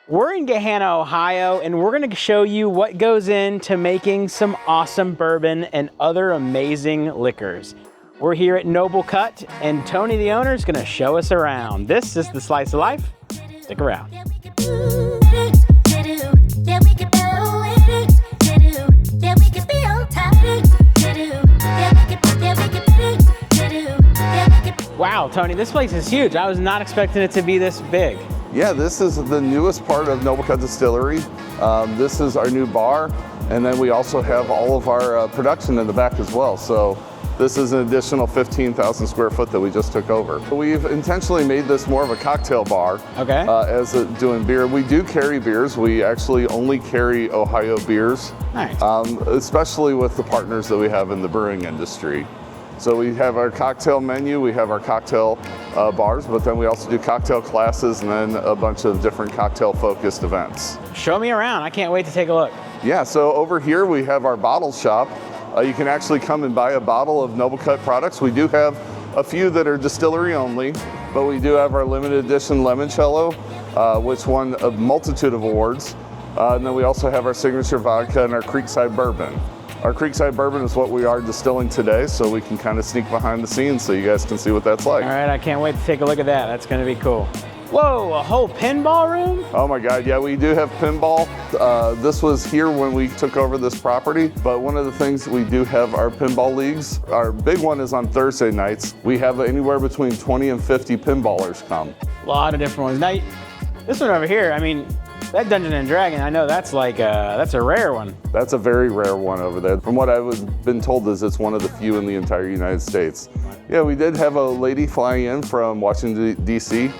We're in Gahanna, Ohio, and we're gonna show you what goes into making some awesome bourbon and other amazing liquors. We're here at Noble Cut, and Tony, the owner, is gonna show us around. This is the Slice of Life. Stick around. Wow, Tony, this place is huge. I was not expecting it to be this big. Yeah, this is the newest part of Noble Cut Distillery. This is our new bar, and then we also have all of our production in the back as well. So this is an additional 15,000 square foot that we just took over. We've intentionally made this more of a cocktail bar. Okay. Doing beer. We do carry beers. We actually only carry Ohio beers. Nice. Especially with the partners that we have in the brewing industry. So we have our cocktail menu, we have our cocktail bars, but then we also do cocktail classes and then a bunch of different cocktail focused events. Show me around. I can't wait to take a look. Yeah, so over here we have our bottle shop. You can actually come and buy a bottle of Noble Cut products. We do have a few that are distillery only, but we do have our limited edition limoncello, which won a multitude of awards. And then we also have our signature vodka and our Creekside bourbon. Our Creekside bourbon is what we are distilling today, so we can kind of sneak behind the scenes so you guys can see what that's like. All right, I can't wait to take a look at that. That's gonna be cool. Whoa, a whole pinball room? Oh my God, yeah, we do have pinball. This was here when we took over this property, but one of the things, we do have our pinball leagues. Our big one is on Thursday nights. We have anywhere between 20 and 50 pinballers come. A lot of different ones. Now, this one over here, I mean, that Dungeons and Dragon, I know that's like that's a rare one. That's a very rare one over there. From what I've been told is it's one of the few in the entire United States. Yeah, we did have a lady flying in from Washington, D.C.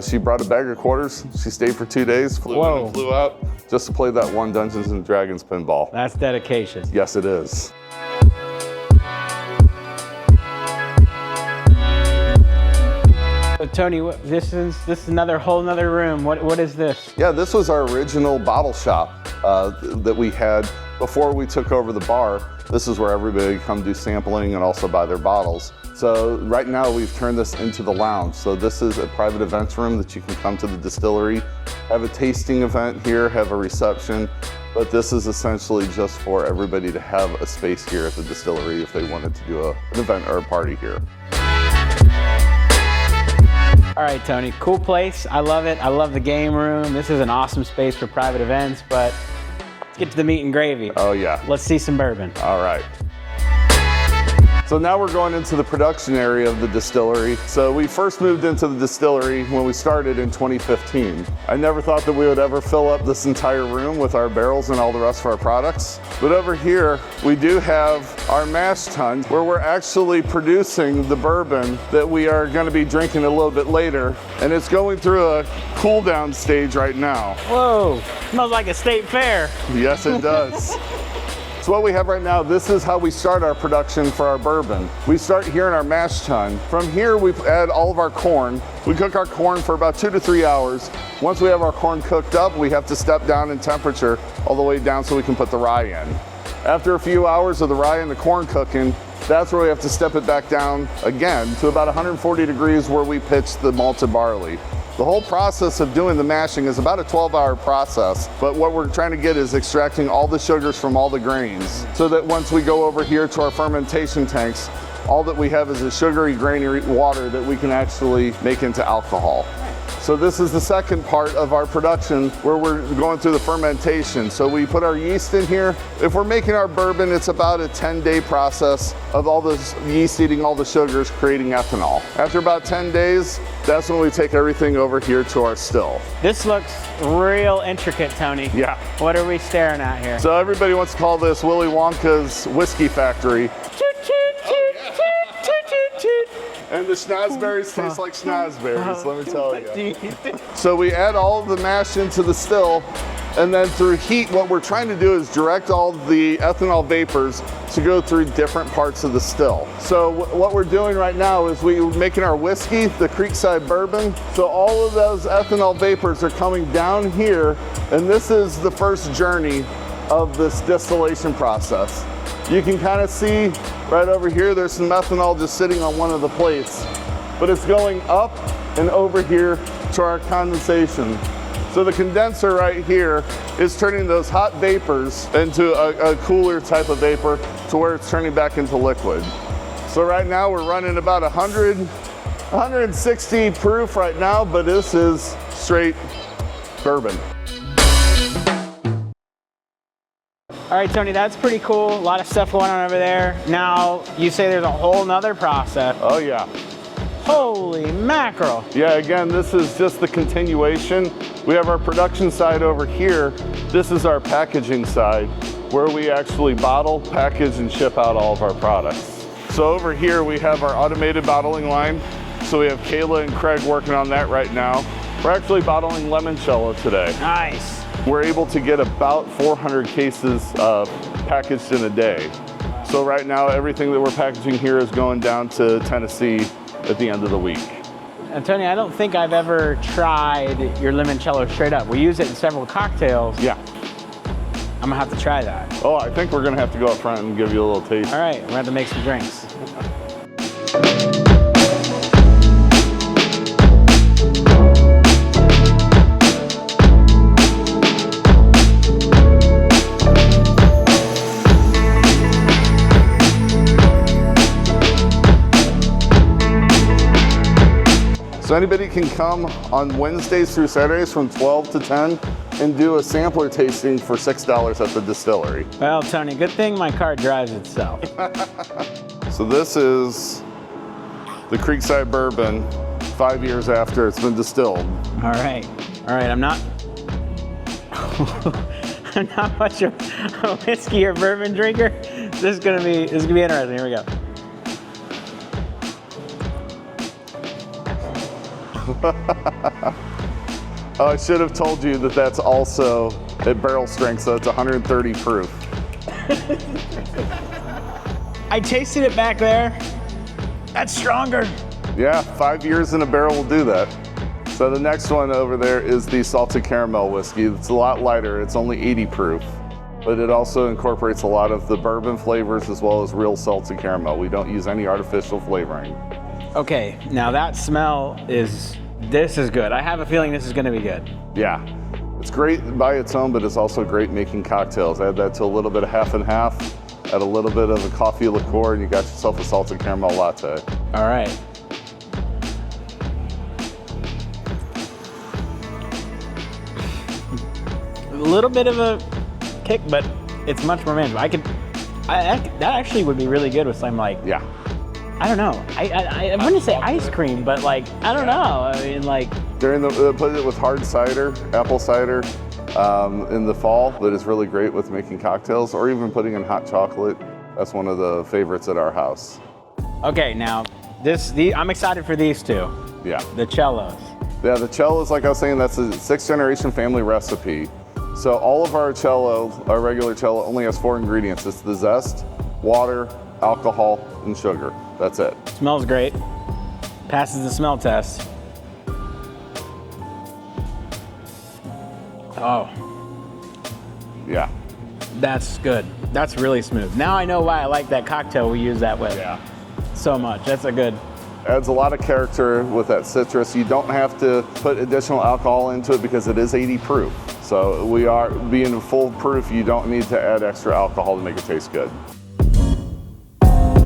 She brought a bag of quarters. She stayed for 2 days, flew in and flew out just to play that one Dungeons and Dragons pinball. That's dedication. Yes, it is. So Tony, this is another whole nother room. What is this? Yeah, this was our original bottle shop that we had before we took over the bar. This is where everybody come do sampling and also buy their bottles. So right now we've turned this into the lounge. So this is a private events room that you can come to the distillery, have a tasting event here, have a reception, but this is essentially just for everybody to have a space here at the distillery if they wanted to do an event or a party here. All right, Tony, cool place. I love it. I love the game room. This is an awesome space for private events, but let's get to the meat and gravy. Oh yeah. Let's see some bourbon. All right. So now we're going into the production area of the distillery. So we first moved into the distillery when we started in 2015. I never thought that we would ever fill up this entire room with our barrels and all the rest of our products. But over here, we do have our mash tun where we're actually producing the bourbon that we are going to be drinking a little bit later. And it's going through a cool down stage right now. Whoa, smells like a state fair. Yes, it does. So what we have right now, this is how we start our production for our bourbon. We start here in our mash tun. From here, we add all of our corn. We cook our corn for about 2 to 3 hours. Once we have our corn cooked up, we have to step down in temperature all the way down so we can put the rye in. After a few hours of the rye and the corn cooking, that's where we have to step it back down again to about 140 degrees where we pitch the malted barley. The whole process of doing the mashing is about a 12-hour process, but what we're trying to get is extracting all the sugars from all the grains so that once we go over here to our fermentation tanks, all that we have is a sugary, grainy water that we can actually make into alcohol. So this is the second part of our production where we're going through the fermentation. So we put our yeast in here. If we're making our bourbon, it's about a 10-day process of all this yeast eating all the sugars, creating ethanol. After about 10 days, that's when we take everything over here to our still. This looks real intricate, Tony. Yeah. What are we staring at here? So everybody wants to call this Willy Wonka's whiskey factory. And the schnozberries taste like schnozberries, let me tell you. So we add all of the mash into the still, and then through heat, what we're trying to do is direct all the ethanol vapors to go through different parts of the still. So what we're doing right now is we're making our whiskey, the Creekside bourbon. So all of those ethanol vapors are coming down here, and this is the first journey of this distillation process. You can kind of see right over here, there's some ethanol just sitting on one of the plates, but it's going up and over here to our condensation. So So the condenser right here is turning those hot vapors into a cooler type of vapor to where it's turning back into liquid. So right now we're running about 160 proof right now, but this is straight bourbon. All right, Tony, that's pretty cool. A lot of stuff going on over there. Now, you say there's a whole nother process. Oh yeah. Holy mackerel. Yeah, again, this is just the continuation. We have our production side over here. This is our packaging side where we actually bottle, package, and ship out all of our products. So over here we have our automated bottling line. So we have Kayla and Craig working on that right now. We're actually bottling limoncello today. Nice. We're able to get about 400 cases packaged in a day. So right now, everything that we're packaging here is going down to Tennessee at the end of the week. And Tony, I don't think I've ever tried your limoncello straight up. We use it in several cocktails. Yeah. I'm gonna have to try that. Oh, I think we're gonna have to go up front and give you a little taste. All right, we're gonna have to make some drinks. So anybody can come on Wednesdays through Saturdays from 12 to 10 and do a sampler tasting for $6 at the distillery. Well, Tony, good thing my car drives itself. So this is the Creekside Bourbon 5 years after it's been distilled. All right, I'm not I'm not much of a whiskey or bourbon drinker. This is gonna be interesting. Here we go. Oh, I should have told you that that's also at barrel strength, so it's 130 proof. I tasted it back there. That's stronger. Yeah, 5 years in a barrel will do that. So the next one over there is the salted caramel whiskey. It's a lot lighter. It's only 80 proof, but it also incorporates a lot of the bourbon flavors as well as real salted caramel. We don't use any artificial flavoring. Okay, now that smell this is good. I have a feeling this is gonna be good. Yeah, it's great by its own, but it's also great making cocktails. Add that to a little bit of half and half, add a little bit of a coffee liqueur, and you got yourself a salted caramel latte. All right. A little bit of a kick, but it's much more manageable. That actually would be really good with some like, Yeah. I don't know. I wouldn't say ice cream, but like, I don't know. I mean, like. During put it with hard cider, apple cider, in the fall. That is really great with making cocktails, or even putting in hot chocolate. That's one of the favorites at our house. Okay, now I'm excited for these two. Yeah. The cellos. Yeah, the cellos, like I was saying, that's a 6th generation family recipe. So all of our regular cello only has 4 ingredients. It's the zest, water, alcohol, and sugar. That's it. Smells great. Passes the smell test. Oh, Yeah. that's good. That's really smooth. Now I know why I like that cocktail we use that with. Yeah. So much. That's a good. Adds a lot of character with that citrus. You don't have to put additional alcohol into it because it is 80 proof. So we are being full proof. You don't need to add extra alcohol to make it taste good.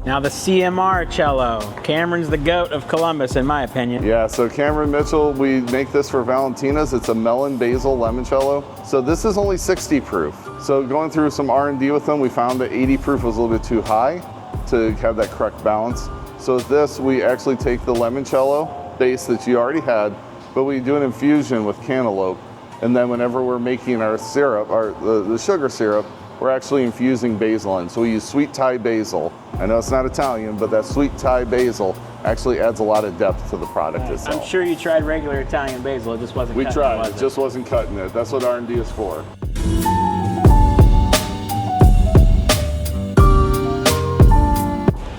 Now the CMR cello. Cameron's the goat of Columbus, in my opinion. Yeah, so Cameron Mitchell, we make this for Valentina's. It's a melon basil limoncello. So this is only 60 proof. So going through some R&D with them, we found that 80 proof was a little bit too high to have that correct balance. So with this, we actually take the limoncello base that you already had, but we do an infusion with cantaloupe. And then whenever we're making our syrup, the sugar syrup, we're actually infusing basil in. So we use sweet Thai basil. I know it's not Italian, but that sweet Thai basil actually adds a lot of depth to the product itself. I'm sure you tried regular Italian basil, it just wasn't We cutting tried, was it just wasn't cutting it. That's what R&D is for.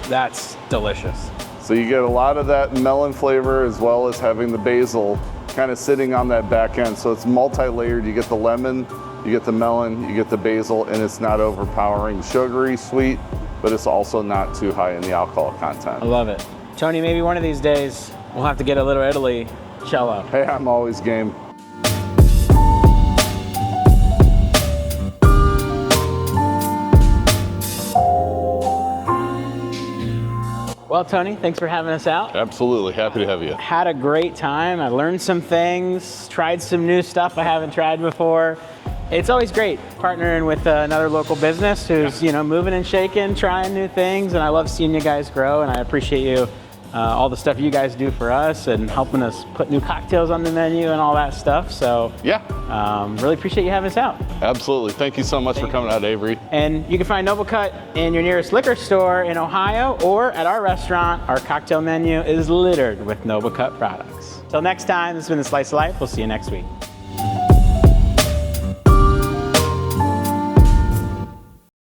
That's delicious. So you get a lot of that melon flavor as well as having the basil kind of sitting on that back end. So it's multi-layered. You get the lemon, you get the melon, you get the basil, and it's not overpowering sugary, sweet, but it's also not too high in the alcohol content. I love it. Tony, maybe one of these days we'll have to get a Little Italy cello. Hey, I'm always game. Well, Tony, thanks for having us out. Absolutely, happy to have you. Had a great time. I learned some things, tried some new stuff I haven't tried before. It's always great partnering with another local business who's, moving and shaking, trying new things, and I love seeing you guys grow, and I appreciate you, all the stuff you guys do for us and helping us put new cocktails on the menu and all that stuff. So yeah, really appreciate you having us out. Absolutely. Thank you so much for coming out, Avery. And you can find Noble Cut in your nearest liquor store in Ohio or at our restaurant. Our cocktail menu is littered with Noble Cut products. Till next time, this has been The Slice of Life. We'll see you next week.